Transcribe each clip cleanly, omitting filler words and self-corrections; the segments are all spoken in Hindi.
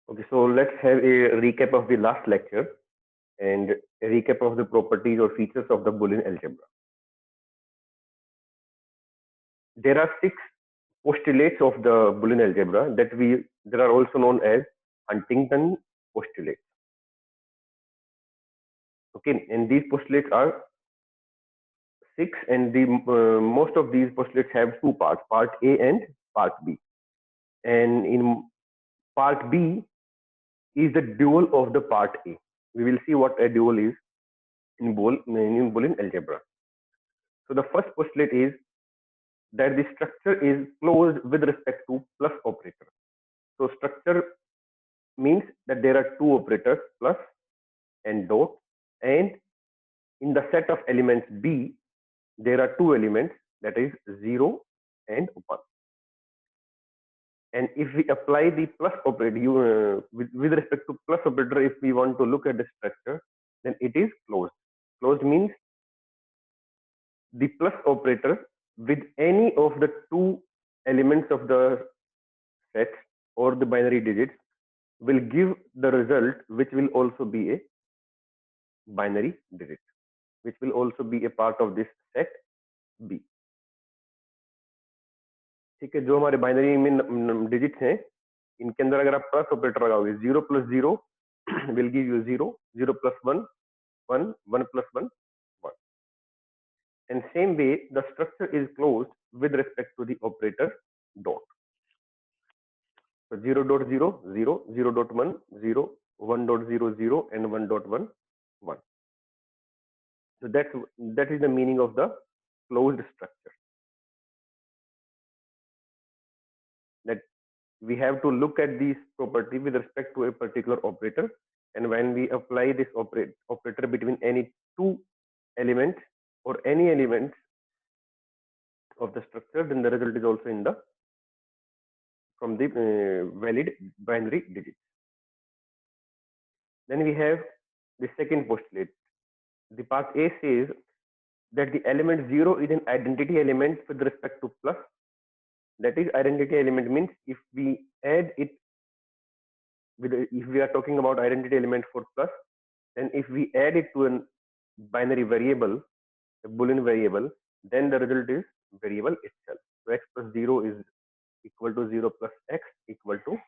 Okay, so let's have a recap of the last lecture and a recap of the properties or features of the Boolean algebra. There are six postulates of the Boolean algebra that are also known as Huntington postulates. Okay, and these postulates are six, and the most of these postulates have two parts, part A and part B. And in part B is the dual of the part A. We will see what a dual is in Boolean algebra. So the first postulate is that the structure is closed with respect to plus operator. So structure means that there are two operators, plus and dot, and in the set of elements B, there are two elements, that is 0 and 1. And if we apply the plus operator, with respect to plus operator, if we want to look at the structure, then it is closed. Closed means the plus operator with any of the two elements of the set or the binary digits will give the result, which will also be a binary digit, which will also be a part of this set B. ठीक है, जो हमारे बाइनरी में डिजिट्स हैं, इनके अंदर अगर आप प्लस ऑपरेटर लगाओगे, 0 + 0 will give you 0, 0 + 1 1, 1 + 1 1. And same way the structure is closed with respect to the operator dot. So 0.0 0, 0.1 0, 1.0 0, and 1.1 1. So that is the meaning of the closed structure. That we have to look at this property with respect to a particular operator, and when we apply this operator between any two elements or any elements of the structure, then the result is also in the from the valid binary digits. Then we have the second postulate. The part A says that the element 0 is an identity element with respect to plus. That is, identity element means if we add it with, if we are talking about identity element for plus, then if we add it to a binary variable, a Boolean variable, then the result is variable itself. So x plus 0 is equal to 0 plus x equal to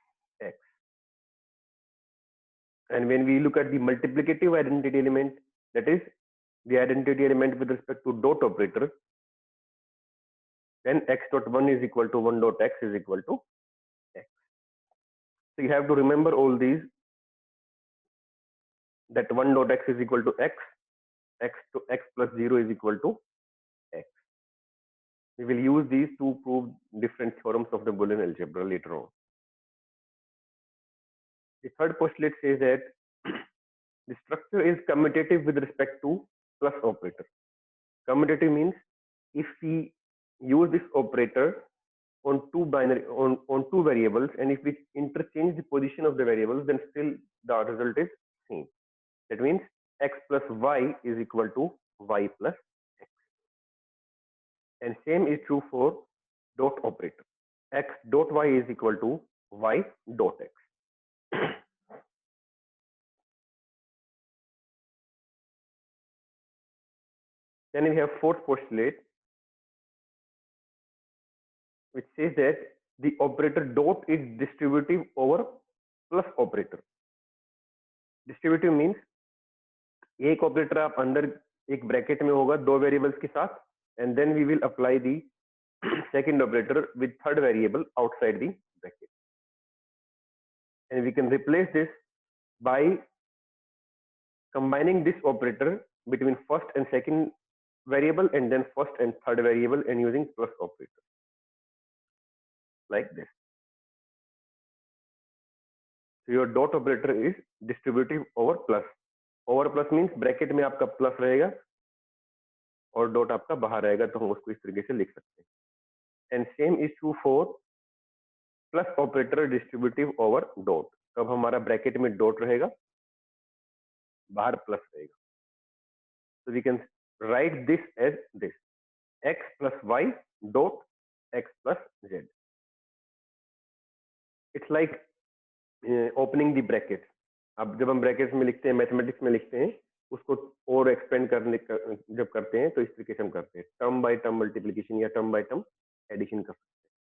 x. And when we look at the multiplicative identity element, that is the identity element with respect to dot operator, then x dot 1 is equal to 1 dot x is equal to x. So you have to remember all these, that 1 dot x is equal to x, x to x plus 0 is equal to x. We will use these to prove different theorems of the Boolean algebra later on. The third postulate says that the structure is commutative with respect to plus operator. Commutative means if we use this operator on two variables, and if we interchange the position of the variables, then still the result is same. That means x plus y is equal to y plus x. And same is true for dot operator. X dot y is equal to y dot x. Then we have fourth postulate, which says that the operator dot is distributive over plus operator. Distributive means एक ऑपरेटर आप अंदर एक ब्रैकेट में होगा दो वेरिएबल्स के साथ, and then we will apply the second operator with third variable outside the bracket, and we can replace this by combining this operator between first and second variable and then first and third variable and using plus operator like this. So your dot operator is distributive over plus. Over plus means bracket में आपका प्लस रहेगा और डॉट आपका बाहर रहेगा, तो हम उसको इस तरीके से लिख सकते हैं. And same is true for plus operator distributive over dot. तब हमारा ब्रैकेट में डॉट रहेगा, बाहर प्लस रहेगा. So we can write this as this: x plus y dot x plus z. It's like opening the bracket. अब जब हम ब्रैकेट्स में लिखते हैं, मैथमेटिक्स में लिखते हैं, उसको और एक्सपेंड जब करते हैं तो इस तरीके से हम करते हैं, टर्म बाय टर्म मल्टीप्लीकेशन या टर्म बाय टर्म एडिशन कर सकते हैं।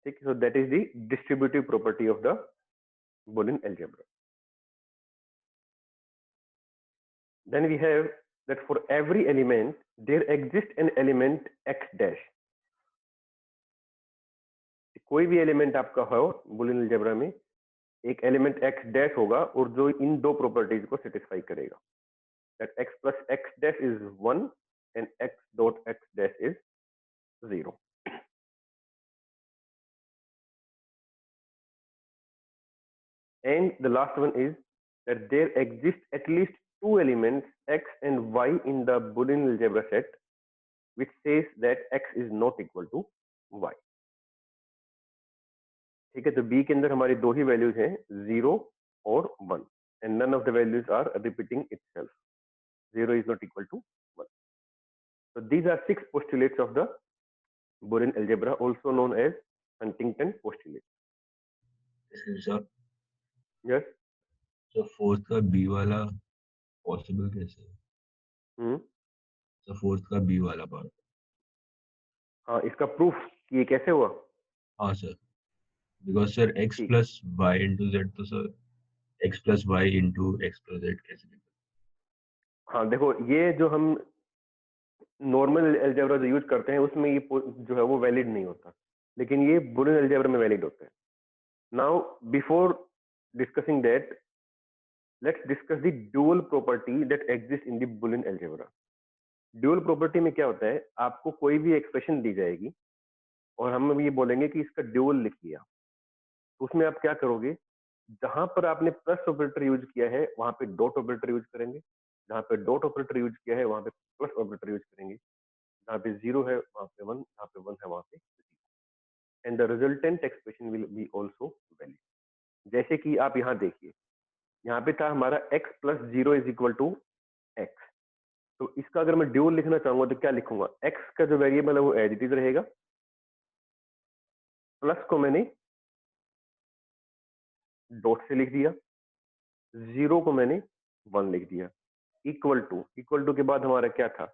ठीक, so that is the distributive property of the Boolean algebra. Then we have that for every element there exists an element x dash. कोई भी एलिमेंट आपका हो Boolean algebra में, एक एलिमेंट x डैश होगा और जो इन दो प्रॉपर्टीज को सेटिस्फाई करेगा, that x plus x dash is 1 and x dot x dash is 0. And the last one is that there exist at least two elements x and y in the Boolean algebra set which says that x is not equal to y. ठीक है, तो b के अंदर हमारी दो ही वैल्यूज हैं, 0 और 1, and none of the values are repeating itself. 0 is not equal to 1. So these are 6 postulates of the Boolean algebra, also known as Huntington postulate. Sir Yes. तो फोर्थ का बी वाला पॉसिबल कैसे है? तो फोर्थ का बी वाला पार्ट। हाँ, इसका प्रूफ कि ये कैसे हुआ? हाँ सर, बिकॉज सर x ठीक, प्लस वाई इंटू जेड, तो sir x plus y into x plus z कैसे निकले? हाँ देखो, ये जो हम नॉर्मल अलजेब्रा जो यूज करते हैं उसमें ये जो है वो वैलिड नहीं होता, लेकिन ये बुलियन अलजेब्रा में वैलिड होता है. Now before discussing that, let's discuss the dual property that exist in the Boolean algebra. Dual property में क्या होता है, आपको कोई भी एक्सप्रेशन दी जाएगी और हम ये बोलेंगे कि इसका ड्यूअल लिखिए. तो उसमें आप क्या करोगे, जहां पर आपने प्लस ऑपरेटर यूज किया है वहां पे डॉट ऑपरेटर यूज करेंगे, जहां पे डॉट ऑपरेटर यूज किया है वहां पे प्लस ऑपरेटर यूज करेंगे, जहां पे 0 है वहां पे 1, जहां पे 1 है वहां पे 0, and the resultant expression will be also valid. जैसे कि आप यहाँ देखिए, यहाँ पे था हमारा x plus 0 is equal to x. तो इसका अगर मैं ड्यूल लिखना चाहूंगा तो क्या लिखूंगा, x का जो वेरिएबल है वो एज इट इज रहेगा, प्लस को मैंने डॉट से लिख दिया, 0 को मैंने 1 लिख दिया, इक्वल टू के बाद हमारा क्या था,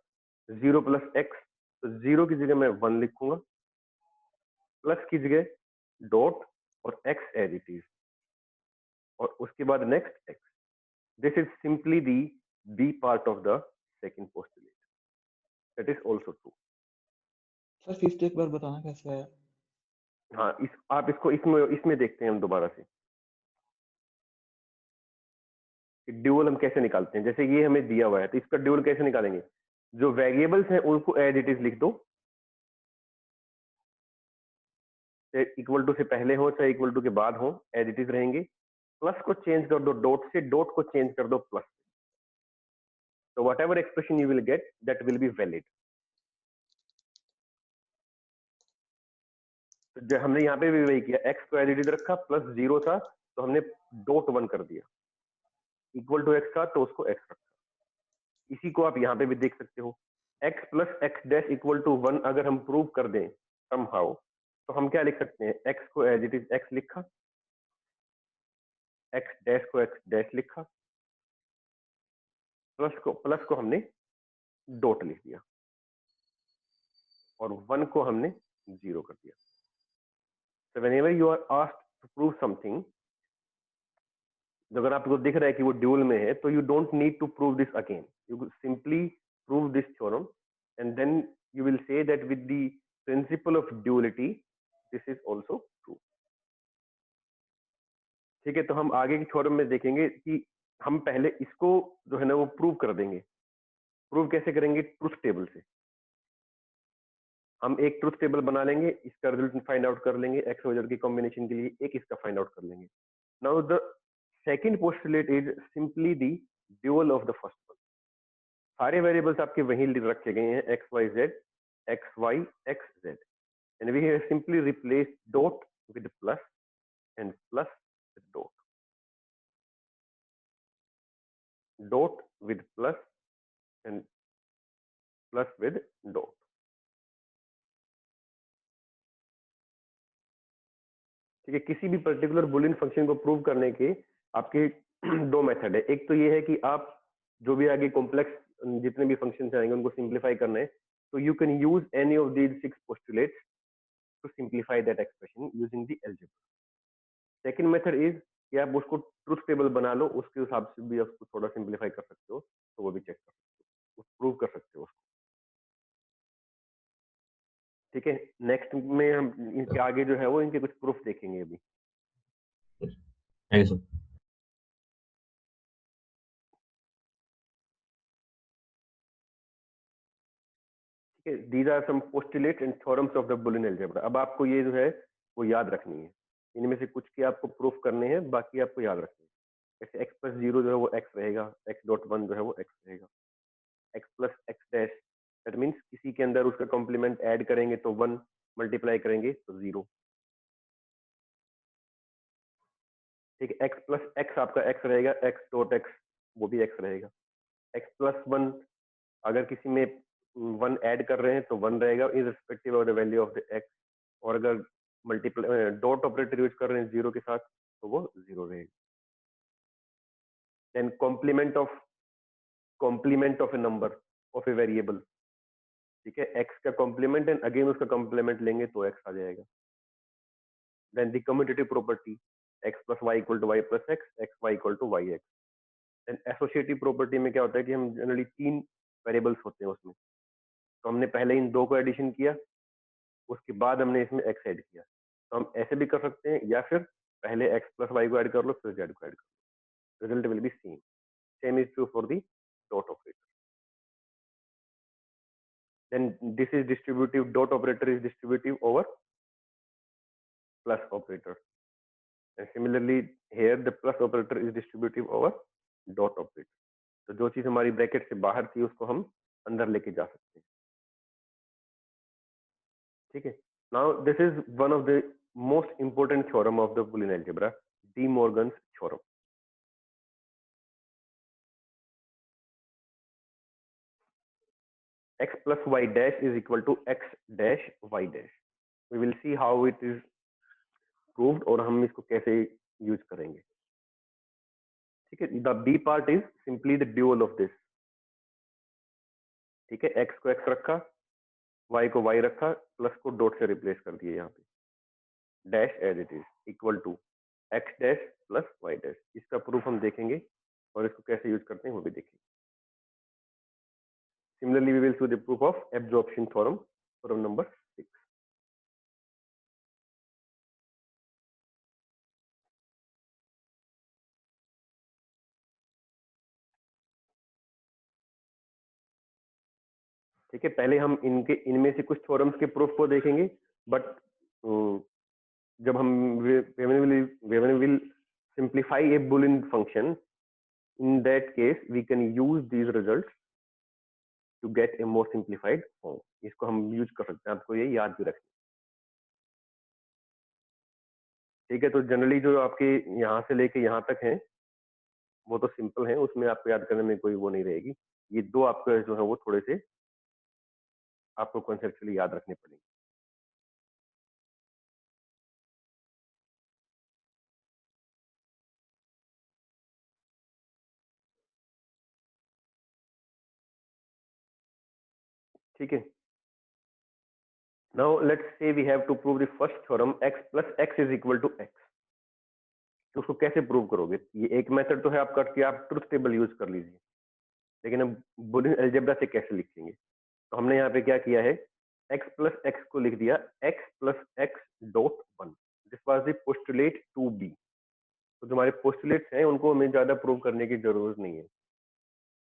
0 प्लस एक्स. तो 0 की जगह मैं 1 लिखूंगा, प्लस की जगह डॉट और x एज इट इज, और उसके बाद next x. This is simply the B part of the second postulate. That is also true. Sir fifth एक बार बताना कैसे है? हाँ, आप इसको इसमें देखते हैं हम दोबारा से ड्यूअल हम कैसे निकालते हैं. जैसे ये हमें दिया हुआ है तो इसका ड्यूअल कैसे निकालेंगे, जो वेरिएबल्स हैं उनको एज इट इज लिख दो, चाहे इक्वल टू से पहले हो चाहे इक्वल टू के बाद हो, एज इट इज रहेंगे. प्लस को चेंज कर दो डॉट से, डॉट को चेंज कर दो प्लस से. तो what ever expression you will get that will be valid. तो जो हमने यहाँ पे भी वही किया, एक्स को एज इट इज रखा, प्लस 0 था तो हमने डॉट 1 कर दिया, इक्वल टू एक्स था तो उसको एक्स रखा. इसी को आप यहाँ पे भी देख सकते हो, x plus x dash equal to 1 अगर हम प्रूव कर दें समहाउ, तो हम क्या लिख सकते हैं, x को एज इट इज x लिखा, x डैश को x डैश लिखा, प्लस को हमने डॉट लिख दिया और 1 को हमने 0 कर दिया. So whenever you are asked to prove something, अगर आपको दिख रहा है कि वो ड्यूल में है तो you don't need to prove this again, you simply prove this theorem and then you will say that with the principle of duality this is also true. ठीक है, तो हम आगे की थ्योरम में देखेंगे कि हम पहले इसको जो है ना वो प्रूव कर देंगे. प्रूव कैसे करेंगे, ट्रुथ टेबल से. हम एक ट्रुथ टेबल बना लेंगे, इसका रिजल्ट फाइंड आउट कर लेंगे, एक्स और जेड की कॉम्बिनेशन के लिए एक इसका फाइंड आउट कर लेंगे. Now the second postulate is simply the dual of the first one. सारे वेरिएबल्स आपके वहीं रखे गए हैं, x y z, x y x z, and we have simply replace dot with plus and plus with dot, dot with plus and plus with dot. ठीक है, किसी भी पर्टिकुलर बुलियन फंक्शन को प्रूव करने के आपके दो मेथड है। एक तो ये है कि आप जो भी आगे कॉम्प्लेक्स जितने भी फंक्शन आएंगे उनको सिंप्लीफाई करना है, तो you can use any of these 6 postulates to simplify that expression using the algebra. Second method is कि आप उसको ट्रुथ टेबल बना लो, उसके हिसाब से भी उसको थोड़ा सिंप्लीफाई कर सकते हो, तो वो भी चेक कर सकते हो, प्रूव कर सकते हो उसको। ठीक है, नेक्स्ट में हम इनके आगे जो है वो इनके कुछ प्रूफ देखेंगे अभी। Thank you sir. ठीक है, these are some postulates and theorems of the Boolean algebra. अब आपको ये जो है वो याद रखनी है, इनमें से कुछ के आपको प्रूफ करने हैं, बाकी आपको याद रखनी है। जैसे x प्लस 0 जो है वो x रहेगा, x.1 जो है वो x रहेगा, x plus x dash, that means किसी के अंदर उसका कॉम्प्लीमेंट ऐड करेंगे तो 1, मल्टीप्लाई करेंगे तो 0। ठीक है, x प्लस x आपका x रहेगा, x.x वो भी x रहेगा, x प्लस 1 अगर किसी में 1 ऐड कर रहे हैं तो 1 रहेगा irrespective of the value of the x, और अगर मल्टीप्लाई डॉट ऑपरेटर यूज कर रहे हैं 0 के साथ तो वो 0 रहेगा। Then complement of a number of a variable, ठीक है, x का कॉम्प्लीमेंट एंड अगेन उसका कॉम्प्लीमेंट लेंगे तो x आ जाएगा। Then the commutative property x plus y equal to y plus x y equal to y x. Then associative property में क्या होता है कि हम जनरली 3 वेरिएबल्स होते हैं उसमें, तो हमने पहले इन 2 को एडिशन किया, उसके बाद हमने इसमें x ऐड किया, तो हम ऐसे भी कर सकते हैं, या फिर पहले x प्लस वाई को ऐड कर लो फिर z को ऐड कर लो, result will be same is true for the dot operator. then this is distributive, dot operator is distributive over plus operator, and similarly here the plus operator is distributive over dot operator। तो जो चीज हमारी ब्रैकेट से बाहर थी उसको हम अंदर लेके जा सकते हैं। ठीक है, now this is one of the most important theorem of the Boolean algebra, D Morgan's theorem. x plus y dash is equal to x dash y dash। we will see how it is proved और हम इसको कैसे यूज करेंगे। ठीक है, the b part is simply the dual of this. ठीक है, x को x रखा, y को y रखा, प्लस को डॉट से रिप्लेस कर दिए यहाँ पे, dash as it is equal to x dash plus y dash. इसका प्रूफ हम देखेंगे और इसको कैसे यूज करते हैं वो भी देखेंगे। Similarly we will see the proof of absorption theorem, theorem number 6। ठीक है, पहले हम इनमें से कुछ थ्योरम्स के प्रूफ को देखेंगे, बट जब हम when we will simplify a Boolean function, in that case we can use these results to get a more simplified form। इसको हम यूज कर सकते हैं, आपको ये याद भी रखना। ठीक है, तो जनरली जो आपके यहाँ से लेके यहाँ तक है वो तो सिंपल है, उसमें आपको याद करने में कोई वो नहीं रहेगी। ये 2 आपको जो है वो थोड़े से आपको कॉन्सेप्चुअली याद रखने पड़ेंगे। ठीक है, now let's say we have to prove the first theorem x plus x is equal to x। तो उसको कैसे प्रूव करोगे? ये एक मेथड तो है आपका कि आप ट्रुथ टेबल यूज कर लीजिए, लेकिन अब बुलियन अलजेब्रा से कैसे लिखेंगे? तो हमने यहाँ पे क्या किया है, x प्लस x को लिख दिया x plus x dot 1। This was the postulate to be. तो जो हमारे पोस्टुलेट्स हैं उनको हमें ज्यादा प्रूव करने की जरूरत नहीं है।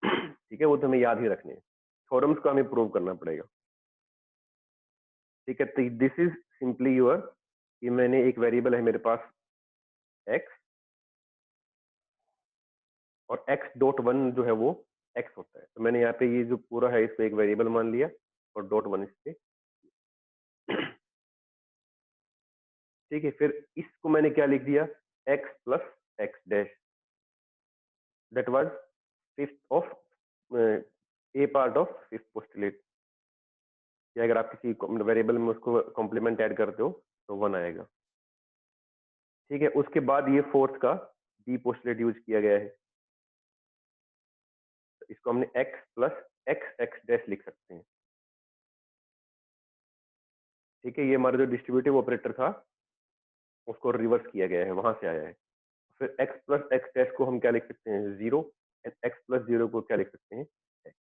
ठीक है, वो तो हमें याद ही रखने हैं, थ्योरम्स को हमें प्रूव करना पड़ेगा। ठीक है, तो दिस इज सिंपली योर कि मैंने एक वेरिएबल है मेरे पास x, और x डॉट 1 जो है वो x होता है, तो मैंने यहाँ पे ये जो पूरा है इसको एक वेरिएबल मान लिया और डॉट 1 इस पे। ठीक है, फिर इसको मैंने क्या लिख दिया, x plus x dash, that was fifth of A part of fifth postulate. कि अगर आप किसी वेरिएबल में उसको कॉम्प्लीमेंट ऐड करते हो तो 1 आएगा। ठीक है, उसके बाद ये फोर्थ का बी पोस्टुलेट यूज किया गया है, तो इसको हमने x plus x x dash लिख सकते हैं। ठीक है, ये हमारा जो डिस्ट्रीब्यूटिव ऑपरेटर था उसको रिवर्स किया गया है, वहां से आया है। फिर x प्लस एक्स डैश को हम क्या लिख सकते हैं, 0, एंड x प्लस 0 को क्या लिख सकते हैं, x।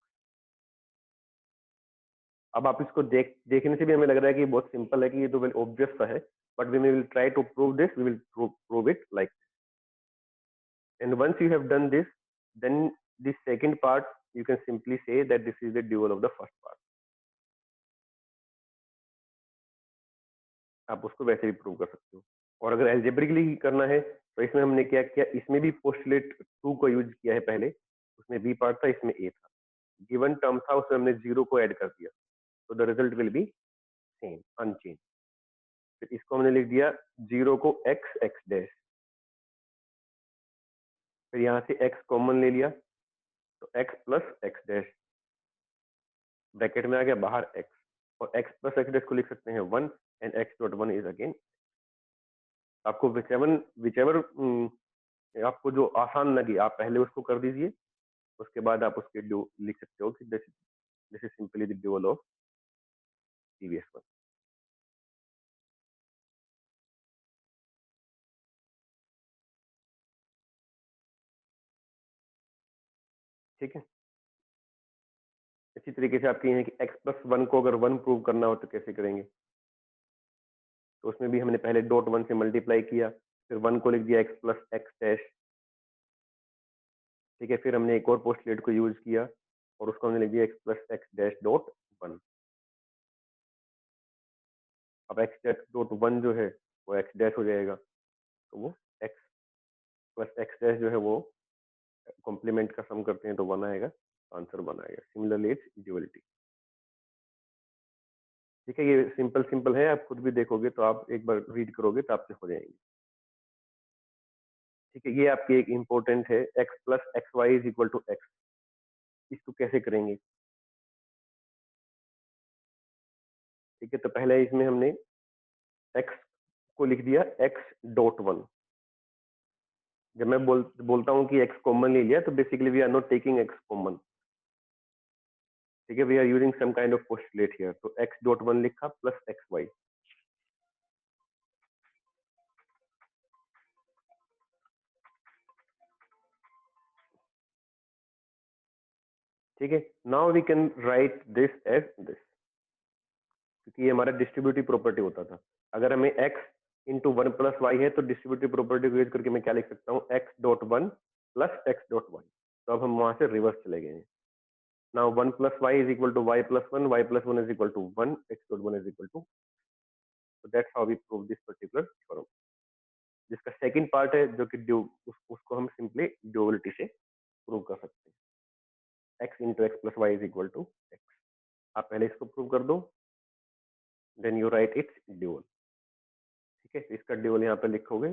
अब आप इसको देखने से भी हमें लग रहा है कि ये बहुत सिंपल है, कि ये तो वेल ऑब्वियस सा है, but we will try to prove this, we will prove it like, and once you have done this, then the second part you can simply say that this is the dual of the first part। आप उसको वैसे भी प्रूव कर सकते हो। और अगर एल्जेब्रिकली करना है तो इसमें हमने क्या किया, इसमें भी पोस्टुलेट 2 को यूज किया है पहले, उसमें बी पार्ट था, इसमें ए था, गिवन टर्म था, उसमें हमने 0 को ऐड कर दिया, तो the result will be same, unchange. फिर इसको हमने लिख दिया 0 को एक्स एक्स डैश, फिर यहाँ से x कॉमन ले लिया, तो x plus x dash, bracket में आ गया बाहर x, और x प्लस एक्स डैश को लिख सकते हैं 1, and x dot 1 is again. आपको विचेवर आपको जो आसान लगे आप पहले उसको कर दीजिए, उसके बाद आप उसके लिख सकते हो कि this is simply the dual of previous one. ठीक है, इसी तरीके से आपके हैं कि x प्लस 1 को अगर 1 प्रूव करना हो तो कैसे करेंगे, तो उसमें भी हमने पहले डॉट 1 से मल्टीप्लाई किया, फिर 1 को लिख दिया x प्लस एक्स डैश। ठीक है, फिर हमने एक और पोस्टुलेट को यूज किया और उसको हमने लिख दिया x plus x dash dot 1। अब x डैश डॉट 1 जो है वो x डैश हो जाएगा, तो वो x प्लस एक्स डैश जो है वो कॉम्प्लीमेंट का सम करते हैं तो 1 आएगा, आंसर 1 आएगा। Similarly it's duality. ठीक है, ये सिंपल है, आप खुद भी देखोगे तो आप एक बार रीड करोगे तो आपसे हो जाएंगे। ठीक है, ये आपकी एक इंपॉर्टेंट है, x plus x y is equal to x, इसको कैसे करेंगे। ठीक है, तो पहले इसमें हमने x को लिख दिया x डॉट 1। जब मैं बोलता हूँ कि x कॉमन ले लिया, तो basically we are not taking x common. ठीक है, we are using some kind of postulate here, तो x डॉट 1 लिखा प्लस एक्स वाई। ठीक है, now we can write this as this, क्योंकि ये हमारा डिस्ट्रीब्यूटिव प्रॉपर्टी होता था। अगर हमें x इंटू 1 प्लस वाई है तो डिस्ट्रीब्यूटिव प्रॉपर्टी को यूज करके मैं क्या लिख सकता हूँ, x dot 1 plus x dot y. तो अब हम वहां से रिवर्स चले गए हैं। Now 1 plus y is equal to y plus 1, y plus 1 is equal to 1, x dot 1 is equal to, so that's how we prove this particular theorem। जिसका सेकंड पार्ट है जो कि उसको हम सिंपली ड्यूअलिटी से प्रूव कर सकते हैं, x into x plus y is equal to x. आप पहले इसको प्रूव कर दो, then you write its dual. ठीक है, तो इसका ड्यूअल यहाँ पे लिखोगे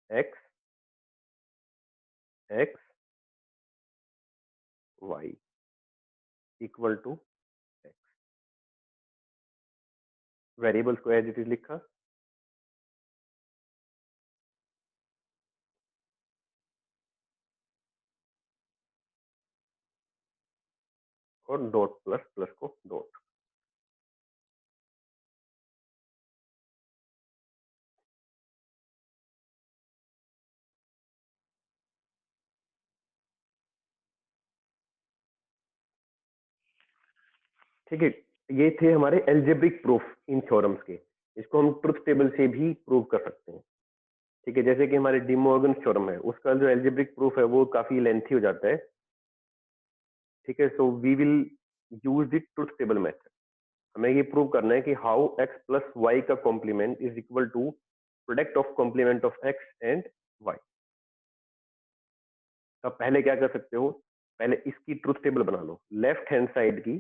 x x y equal to x, variables को एज इट इज लिखा, और डॉट प्लस प्लस को डॉट। ठीक है, ये थे हमारे एल्जेब्रिक प्रूफ इन थ्योरम्स के। इसको हम ट्रुथ टेबल से भी प्रूव कर सकते हैं। ठीक है, जैसे कि हमारे डी मॉर्गन थ्योरम है, उसका जो एल्जेब्रिक प्रूफ है वो काफी लेंथी हो जाता है। ठीक है, so we will use the truth table method. हमें ये प्रूव करना है कि हाउ x प्लस वाई का complement is equal to product of complement of x and y। तो पहले क्या कर सकते हो, पहले इसकी ट्रुथ टेबल बना लो, लेफ्ट हैंड साइड की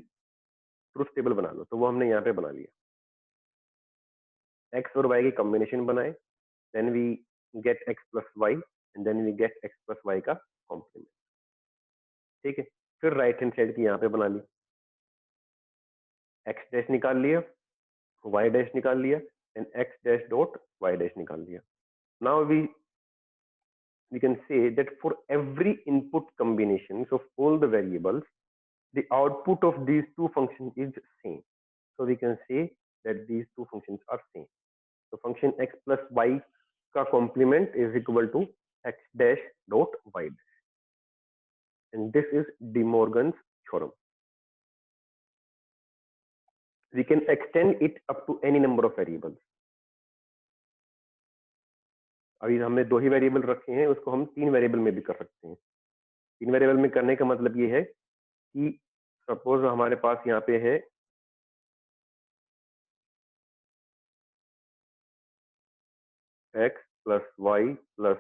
ट्रुथ टेबल बना लो। तो वो हमने यहाँ पे बना लिया, x और y की कॉम्बिनेशन बनाए, then we get x plus y, and then we get x plus y का कॉम्प्लीमेंट। ठीक है, फिर राइट हैंड साइड की यहाँ पे बना ली, x डैश निकाल लिया, y डैश निकाल लिया, and x dash dot y dash निकाल लिया। now we can say that for every input combinations of all the variables, the output of these two functions is same. So we can say that these two functions are same. So function x plus y का complement is equal to x dash dot y dash, and this is De Morgan's theorem. We can extend it up to any number of variables. अभी हमने 2 ही वेरिएबल रखे हैं, उसको हम 3 वेरिएबल में भी कर सकते हैं। 3 वेरिएबल में करने का मतलब ये है कि सपोज हमारे पास यहाँ पे है x plus y plus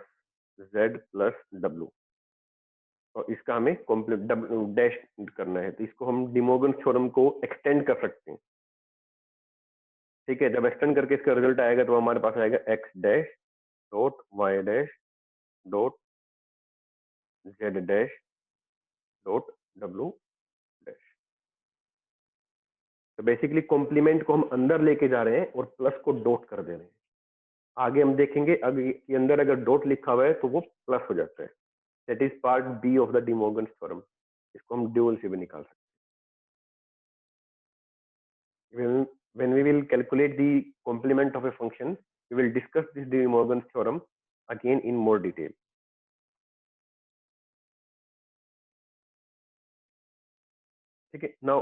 z plus डब्ल्यू, और इसका हमें कॉम्प्लीमेंट डैश करना है, तो इसको हम De Morgan थ्योरम को एक्सटेंड कर सकते हैं। ठीक है, जब एक्सटेंड करके इसका रिजल्ट आएगा तो हमारे पास आएगा x dash dot y dash dot z dash dot डब्ल्यू डैश। तो बेसिकली कॉम्प्लीमेंट को हम अंदर लेके जा रहे हैं और प्लस को डॉट कर दे रहे हैं। आगे हम देखेंगे अगर के अंदर अगर डॉट लिखा हुआ है तो वो प्लस हो जाता है। That is part b of the De Morgan theorem. इसको हम ड्यूअल से भी निकाल सकते हैं। When we will calculate the complement of a function, we will discuss this De Morgan theorem again in more detail. ठीक है, now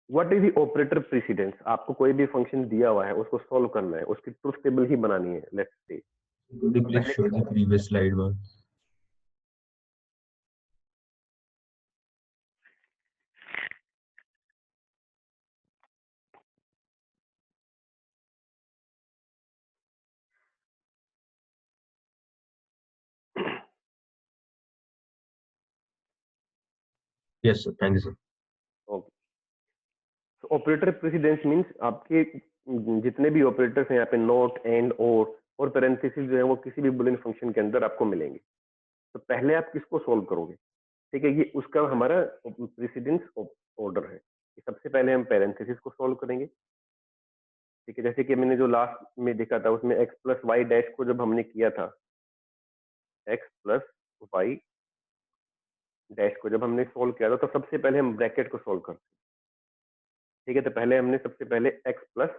what is the operator precedence? आपको कोई भी फंक्शन दिया हुआ है, उसको सॉल्व करना है, उसकी ट्रुथ टेबल ही बनानी है, let's say. Could you please show the previous slide one? Yes, sir. Thank you, sir. Okay, तो ऑपरेटर प्रेसिडेंस मींस आपके जितने भी ऑपरेटर्स हैं यहाँ पे नॉट, एंड, और पैरेंथेसिस जो है वो किसी भी बुलियन फंक्शन के अंदर आपको मिलेंगे। तो पहले आप किसको सॉल्व करोगे? ठीक है, ये उसका हमारा प्रेसिडेंस ऑर्डर है। सबसे पहले हम पैरेंथेसिस को सॉल्व करेंगे। ठीक है, जैसे कि मैंने जो लास्ट में देखा था उसमें x प्लस वाई डैश को जब हमने किया था, x प्लस वाई डैश को जब हमने सॉल्व किया था तो सबसे पहले हम ब्रैकेट को सॉल्व करते हैं। ठीक है, तो पहले हमने सबसे पहले x प्लस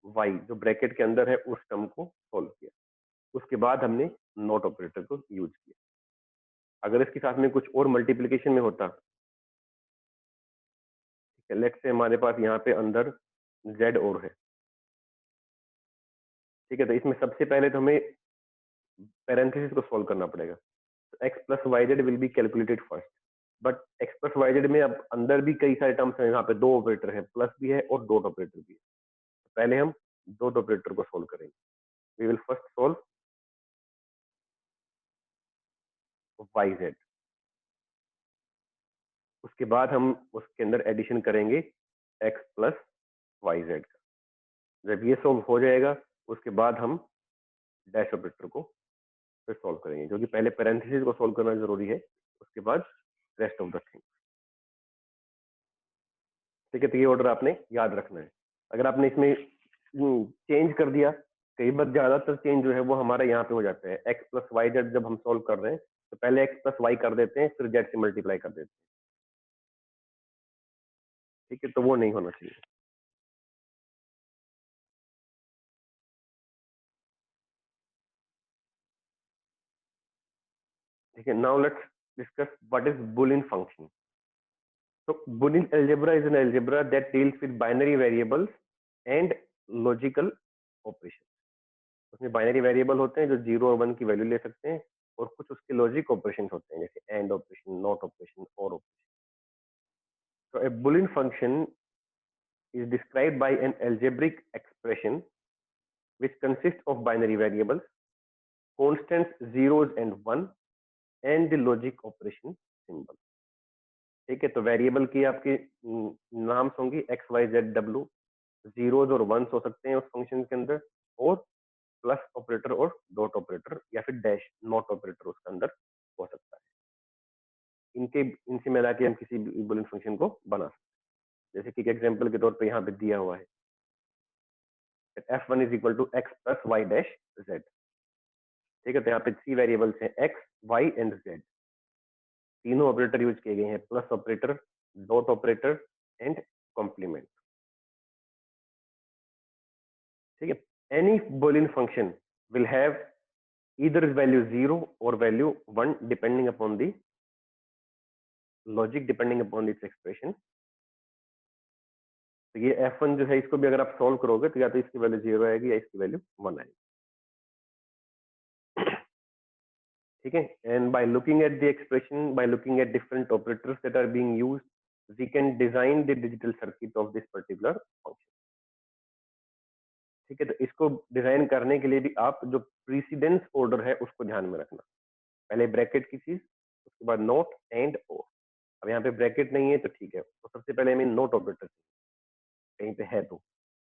वाई जो ब्रैकेट के अंदर है उस टर्म को सॉल्व किया, उसके बाद हमने नॉट ऑपरेटर को यूज किया। अगर इसके साथ में कुछ और मल्टीप्लीकेशन में होता, ठीक है, लेट्स से हमारे पास यहाँ पे अंदर z और है, ठीक है, तो इसमें सबसे पहले तो हमें पैरेंथेसिस को सॉल्व करना पड़ेगा। तो x plus y z will be calculated first, but x plus y z में अब अंदर भी कई सारे टर्म्स हैं, यहाँ पे 2 ऑपरेटर है, प्लस भी है और डॉट ऑपरेटर भी है। पहले हम डॉट ऑपरेटर को सॉल्व करेंगे। We will first solve y z, उसके बाद हम उसके अंदर एडिशन करेंगे x प्लस वाई जेड का। जब ये सॉल्व हो जाएगा उसके बाद हम डैश ऑपरेटर को फिर सॉल्व करेंगे, क्योंकि पहले पैरेंथेसिस को सॉल्व करना जरूरी है, उसके बाद रेस्ट ऑफ द थिंग। ठीक है, तो ये ऑर्डर आपने याद रखना है। अगर आपने इसमें चेंज कर दिया, कई बार ज्यादातर चेंज जो है वो हमारा यहाँ पे हो जाता है। x प्लस वाई जेड जब हम सॉल्व कर रहे हैं तो पहले x प्लस वाई कर देते हैं, फिर जेड से मल्टीप्लाई कर देते हैं। ठीक है, तो वो नहीं होना चाहिए। ठीक है, now let's discuss what is Boolean function. So Boolean algebra is an algebra that deals with binary variables and logical operations. उसमें बाइनरी वेरिएबल होते हैं जो 0 और 1 की वैल्यू ले सकते हैं, और कुछ उसके लॉजिक ऑपरेशंस होते हैं जैसे एंड ऑपरेशन, नॉट ऑपरेशन, और operation. So a Boolean function is described by an algebraic expression which consists of binary variables, constants 0s and 1, and the logic operation symbol. ठीक है, तो वेरिएबल की आपके नाम होंगी एक्स वाई जेड डब्ल्यू, जीरोज और वंस हो सकते हैं उस फंक्शन के अंदर, और प्लस ऑपरेटर और डॉट ऑपरेटर या फिर डैश नॉट ऑपरेटर उसके अंदर हो सकता है। इनसे मिला के हम किसी भी बुलियन फंक्शन को बना सकते हैं। जैसे कि एग्जांपल के तौर पे यहाँ पे दिया हुआ है f1 is equal to x plus y dash z. ठीक है, तो यहाँ पे 3 वेरिएबल्स हैं x, y एंड z। तीनों ऑपरेटर यूज किए गए हैं, plus operator, dot operator and complement. ठीक है, any Boolean function will have either value 0 or value 1 depending upon the logic, depending upon this expression। तो ये f1 जो है, इसको भी अगर आप सॉल्व करोगे तो या तो इसकी वैल्यू 0 आएगी या इसकी वैल्यू 1 आएगी। ठीक है, and by looking at the expression, by looking at different operators that are being used, we can design the digital circuit of this particular function। ठीक है, तो इसको डिजाइन करने के लिए भी आप जो प्रीसीडेंस ऑर्डर है उसको ध्यान में रखना। पहले ब्रैकेट की चीज, उसके बाद नोट एंड और। अब यहाँ पे ब्रैकेट नहीं है तो ठीक है, तो सबसे पहले हमें नोट ऑपरेटर कहीं पे है तो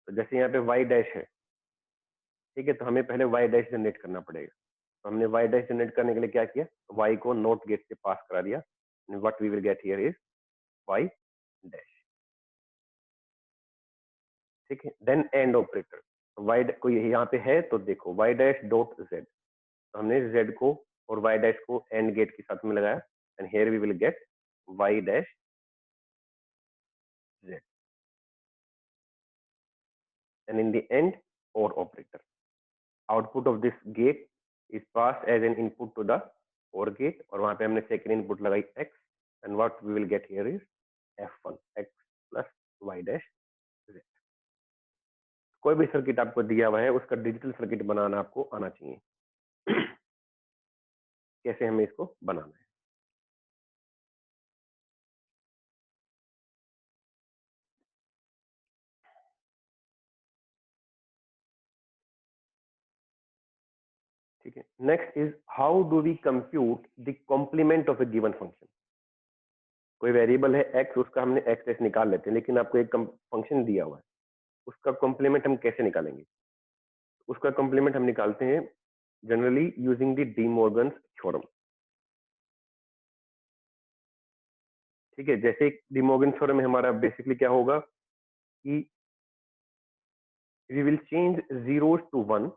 जैसे यहाँ पे वाई डैश है, ठीक है, तो हमें पहले वाई डैश जनरेट करना पड़ेगा। तो हमने वाई डैश जनरेट करने के लिए क्या किया, वाई को नोट गेट से पास करा दिया। What we will get here is y dash. ठीक है, देन एंड ऑपरेटर, वाई को यहाँ पे है तो देखो वाई डैश डॉट जेड, तो हमने जेड को और वाई डैश को एंड गेट के साथ में लगाया, and here we will get y dash z, and in the end or operator, output of this gate is passed as an input to the or gate, और वहां पे हमने सेकंड इनपुट लगाई x, and what we will get here is f1 x plus y dash z। कोई भी सर्किट आपको दिया हुआ है उसका डिजिटल सर्किट बनाना आपको आना चाहिए। कैसे हमें इसको बनाना है, ठीक है। Next is how do we compute the complement of a given function. कोई वेरिएबल है x, उसका हमने x डैश निकाल लेते हैं, लेकिन आपको एक फंक्शन दिया हुआ है, उसका कॉम्प्लीमेंट हम कैसे निकालेंगे। उसका कॉम्प्लीमेंट हम निकालते हैं generally using the D Morgan's theorem. ठीक है, जैसे डी मॉर्गन्स थ्योरम में हमारा बेसिकली क्या होगा कि we will change zeros to 1,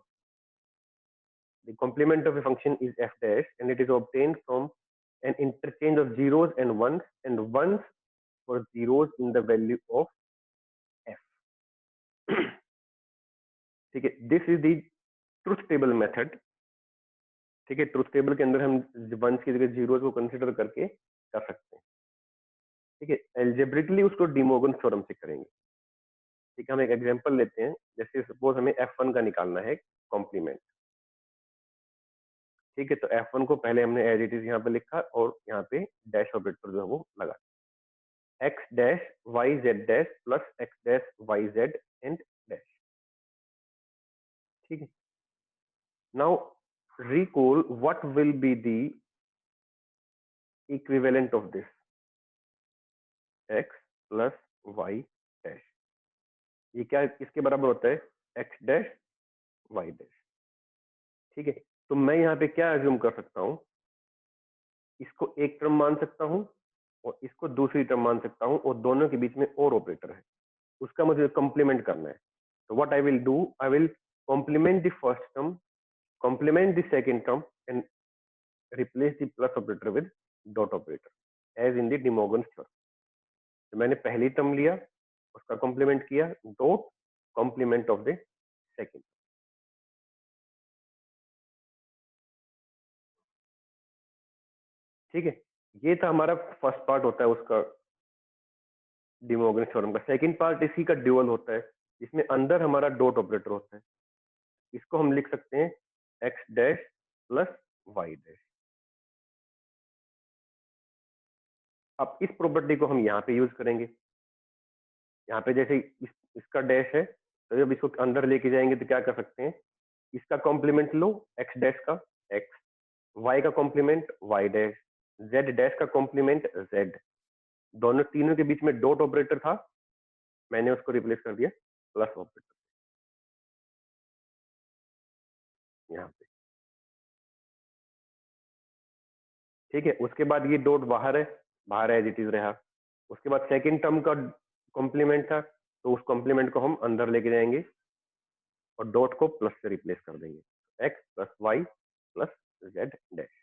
the complement of a function is f dash and it is obtained from an interchange of zeros and ones for zeros in the value of f। ठीक है, this is the truth table method. ठीक है, ट्रुथ टेबल के अंदर हम वंस की जगह जीरोस को कंसीडर करके कर सकते हैं। ठीक है, एल्जेब्रिकली उसको डी मॉर्गन थ्योरम से करेंगे। ठीक है, हम एक एग्जांपल लेते हैं, जैसे सपोज हमें f1 का निकालना है कॉम्प्लीमेंट। ठीक है, तो f1 को पहले हमने एज इट इज यहाँ पे लिखा और यहाँ पे डैश ऑपरेटर जो है वो लगा, x dash y z dash plus x dash y z and dash. ठीक है, now recall what will be the equivalent of this x plus y dash। ये क्या इसके बराबर होता है, x डैश y डैश। ठीक है, तो मैं यहाँ पे क्या एज्यूम कर सकता हूँ, इसको एक टर्म मान सकता हूँ और इसको दूसरी टर्म मान सकता हूँ, और दोनों के बीच में और ऑपरेटर है, उसका मुझे कॉम्प्लीमेंट करना है। तो what I will do, I will complement the first term, complement the second term and replace the plus operator with dot operator as in the De Morgan theorem. तो मैंने पहली टर्म लिया, उसका कॉम्प्लीमेंट किया, dot complement of the second. ठीक है, ये था हमारा फर्स्ट पार्ट होता है उसका डी मॉर्गन थ्योरम का। सेकंड पार्ट इसी का ड्यूअल होता है, जिसमें अंदर हमारा डॉट ऑपरेटर होता है। इसको हम लिख सकते हैं x dash plus y dash. अब इस प्रॉपर्टी को हम यहाँ पे यूज करेंगे। यहाँ पे जैसे इसका डैश है, तो जब इसको अंदर लेके जाएंगे तो क्या कर सकते हैं, इसका कॉम्प्लीमेंट लो एक्स डैश का एक्स, वाई का complement y dash, z dash का कॉम्प्लीमेंट जेड। दोनों तीनों के बीच में डॉट ऑपरेटर था, मैंने उसको रिप्लेस कर दिया प्लस ऑपरेटर यहाँ पे। ठीक है, उसके बाद ये डॉट बाहर है, बाहर एज इट इज रहा। उसके बाद सेकंड टर्म का कॉम्प्लीमेंट था, तो उस कॉम्प्लीमेंट को हम अंदर लेके जाएंगे और डॉट को प्लस से रिप्लेस कर देंगे, x plus y plus z dash.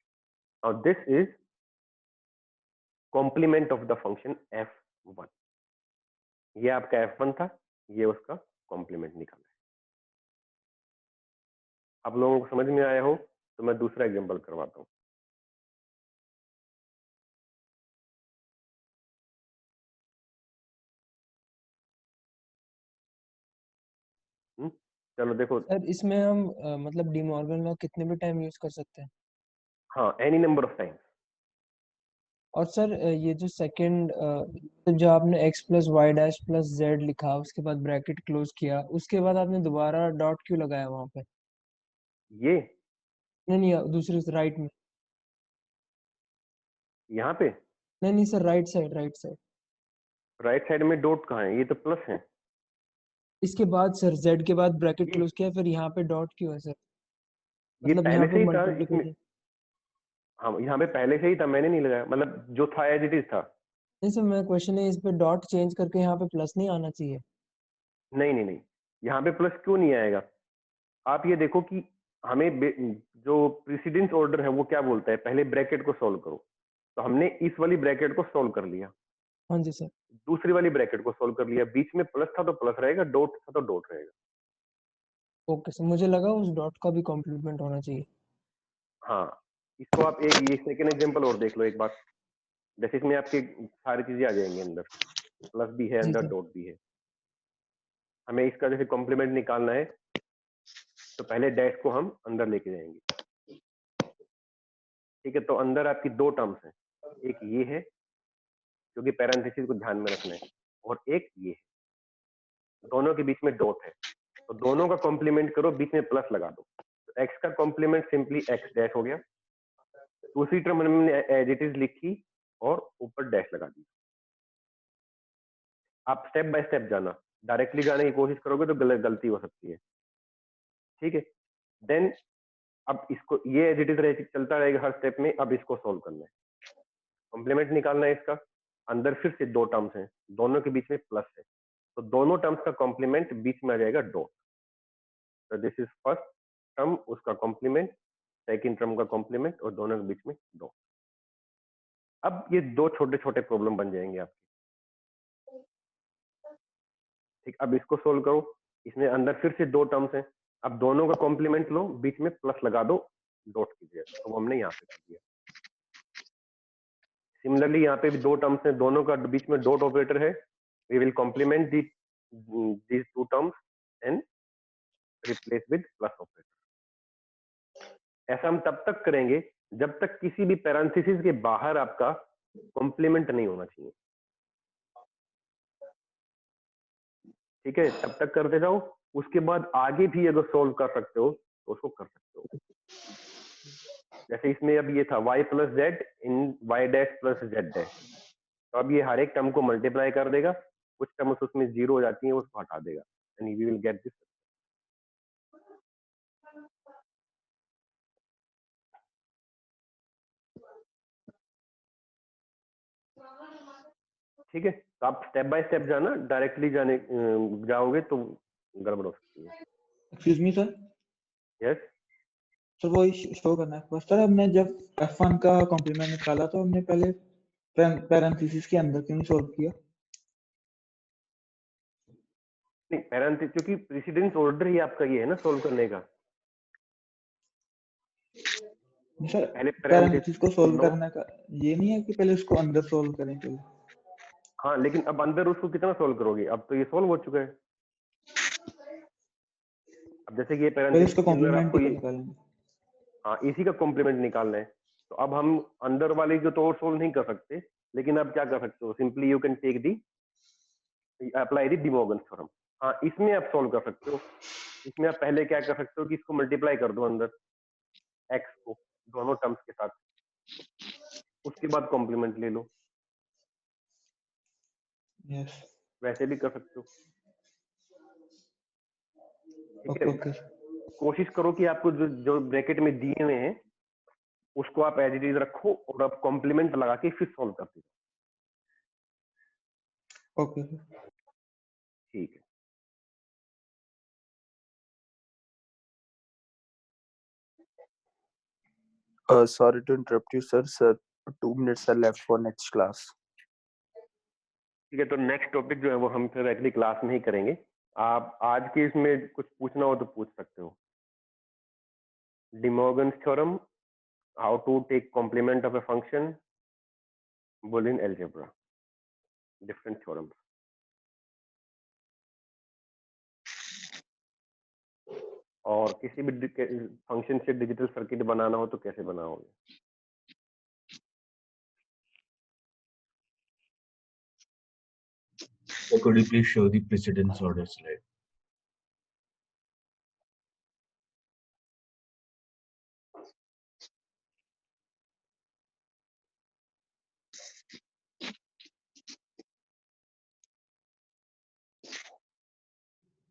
Now this is complement of the function f1. ये आपका f1 था, ये उसका कॉम्प्लीमेंट निकाला है। आप लोगों को समझ में आया हो तो मैं दूसरा एग्जांपल करवाता हूँ। चलो देखो सर इसमें हम मतलब डी मॉर्गन लॉ कितने भी टाइम यूज कर सकते हैं? हाँ, एनी नंबर ऑफ टाइम्स। और सर ये जो सेकंड जो आपने x plus y dash plus z लिखा उसके बाद ब्रैकेट क्लोज किया उसके बाद आपने दोबारा डॉट क्यों लगाया वहां पे? ये नहीं दूसरी राइट में। यहाँ पे नहीं sir right side right side में डॉट कहाँ है? ये तो प्लस है। इसके बाद सर z के बाद ब्रैकेट ये क्लोज किया फिर यहाँ पे डॉट क्यों है सर? ये मतलब पहले यहाँ से पे ही था इसमें। मल्टीप्लिकेशन। हाँ, यहाँ पे पहले से ही था, मैंने नहीं लगाया, मतलब जो था एज इट इज था। नहीं सर मेरा क्वेश्चन है इस पे डॉट चेंज करके यहाँ पे प्लस नहीं आना चाहिए? नहीं, यहाँ पे प्लस क्यों नहीं आएगा? आप ये देखो कि हमें जो प्रीसिडेंस ऑर्डर है वो क्या बोलता है, पहले ब्रैकेट को सॉल्व करो। तो हमने इस वाली ब्रैकेट को सॉल्व कर लिया, हाँ जी सर। दूसरी वाली ब्रैकेट को सॉल्व कर लिया, बीच में प्लस था तो प्लस रहेगा, डॉट था तो डॉट रहेगा। ओके सर, मुझे लगा उस डॉट का भी कॉम्प्लीमेंट होना चाहिए। हाँ, इसको आप एक ये सेकेंड एग्जांपल और देख लो एक बार। जैसे इसमें आपके सारी चीजें आ जाएंगी, अंदर प्लस भी है, जी अंदर सर। डॉट भी है। हमें इसका जैसे कॉम्प्लीमेंट निकालना है तो पहले डैश को हम अंदर लेके जाएंगे। ठीक है, तो अंदर आपकी दो टर्म्स हैं, एक ये है क्योंकि पैरेंथेसिस को ध्यान में रखना है, और एक ये है, दोनों के बीच में डॉट है। तो दोनों का कॉम्प्लीमेंट करो, बीच में प्लस लगा दो। तो एक्स का कॉम्प्लीमेंट सिंपली एक्स डैश हो गया। दूसरी टर्म हमने एज इट इज लिखी और ऊपर डैश लगा दी। आप स्टेप बाय स्टेप जाना, डायरेक्टली जाने की कोशिश करोगे तो गलती हो सकती है। ठीक है, देन अब इसको ये एज इट इज चलता रहेगा हर स्टेप में। अब इसको सोल्व करना है, कॉम्प्लीमेंट निकालना है इसका। अंदर फिर से दो टर्म्स हैं, दोनों के बीच में प्लस है, तो दोनों टर्म्स का कॉम्प्लीमेंट बीच में आ जाएगा डॉट। तो दिस इज फर्स्ट टर्म, उसका कॉम्प्लीमेंट, सेकंड टर्म का कॉम्प्लीमेंट, और दोनों के बीच में डॉट। अब ये दो छोटे छोटे प्रॉब्लम बन जाएंगे आपके। ठीक, अब इसको सोल्व करो। इसमें अंदर फिर से दो टर्म्स हैं, अब दोनों का कॉम्प्लीमेंट लो, बीच में प्लस लगा दो डॉट की जगह। तो वो हमने यहाँ पे कर दिया। सिमिलरली यहाँ पे भी दो टर्म्स हैं, दोनों का बीच में डॉट ऑपरेटर है। We will complement these two terms and replace with plus operator. ऐसा हम तब तक करेंगे जब तक किसी भी पैरेंथेसिस के बाहर आपका कॉम्प्लीमेंट नहीं होना चाहिए। ठीक है, तब तक करते जाओ। उसके बाद आगे भी अगर सोल्व कर सकते हो तो उसको कर सकते हो। जैसे इसमें अब ये था y प्लस जेड इन y dash plus Z dash, तो अब ये हर एक टर्म को मल्टीप्लाई कर देगा, कुछ टर्म्स उसमें जीरो हो जाती हैं, उसको हटा देगा, and we will get this. ठीक है, तो आप स्टेप बाय स्टेप जाना, डायरेक्टली जाओगे तो गड़बड़ हो सकती है। Excuse me sir. Yes, sir वो शो करना है बस सर। हमने जब f1 का कॉम्प्लीमेंट निकाला तो हमने पहले पैरेंथेसिस के अंदर क्यों नहीं सॉल्व किया? नहीं पैरेंथेसिस, क्योंकि प्रेसिडेंस ऑर्डर ही आपका ये है ना सोल्व करने का। सर पहले पैरेंथेसिस को सॉल्व नो, करने का ये नहीं है कि पहले उसको अंदर सॉल्व करें पहले? हाँ, लेकिन अब अंदर उसको कितना सोल्व करोगे? अब तो ये सोल्व हो चुका है। अब जैसे कि ये पहले पैरेंथेसिस उसका के अंदर कॉम्प्लीमेंट आपको ही ये, निकालेंगे। हाँ, इसी का कॉम्प्लीमेंट निकालना है। तो अब हम अंदर वाले जो तो और सोल्व नहीं कर सकते, लेकिन अब क्या कर सकते हो, simply you can take the apply the De Morgan theorem. हाँ, इसमें आप सोल्व कर सकते हो। इसमें आप पहले क्या कर सकते हो कि इसको मल्टीप्लाई कर दो अंदर एक्स को दोनों टर्म्स के साथ, उसके बाद कॉम्प्लीमेंट ले लो। यस, वैसे भी कर सकते हो। ठीक है, ओके। कोशिश करो कि आपको जो जो ब्रैकेट में दिए हुए हैं उसको आप एज इट इज रखो, और आप कॉम्प्लीमेंट लगा के फिर सोल्व कर दो। ओके ठीक है। Sorry to interrupt you, sir. Sir, 2 minutes are left for next class. ठीक है, तो नेक्स्ट टॉपिक जो है वो हम फिर अगली क्लास में ही करेंगे। आप आज के इसमें कुछ पूछना हो तो पूछ सकते हो। De Morgan's theorem, how to take complement of a function, Boolean algebra, different theorems. और किसी भी फंक्शन से डिजिटल सर्किट बनाना हो तो कैसे बनाओगे? So could you please show the precedence order slide?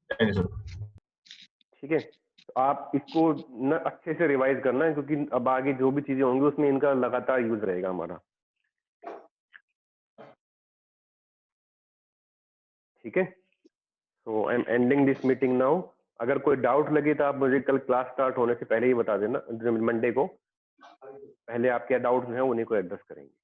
Thank you, sir. ठीक है, तो आप इसको न अच्छे से रिवाइज करना है, क्योंकि अब आगे जो भी चीजें होंगी उसमें इनका लगातार यूज रहेगा हमारा। ठीक है, so I am ending this meeting now. अगर कोई डाउट लगे तो आप मुझे कल क्लास स्टार्ट होने से पहले ही बता देना, मंडे को। पहले आप क्या डाउट्स हैं उन्हीं को एड्रेस करेंगे।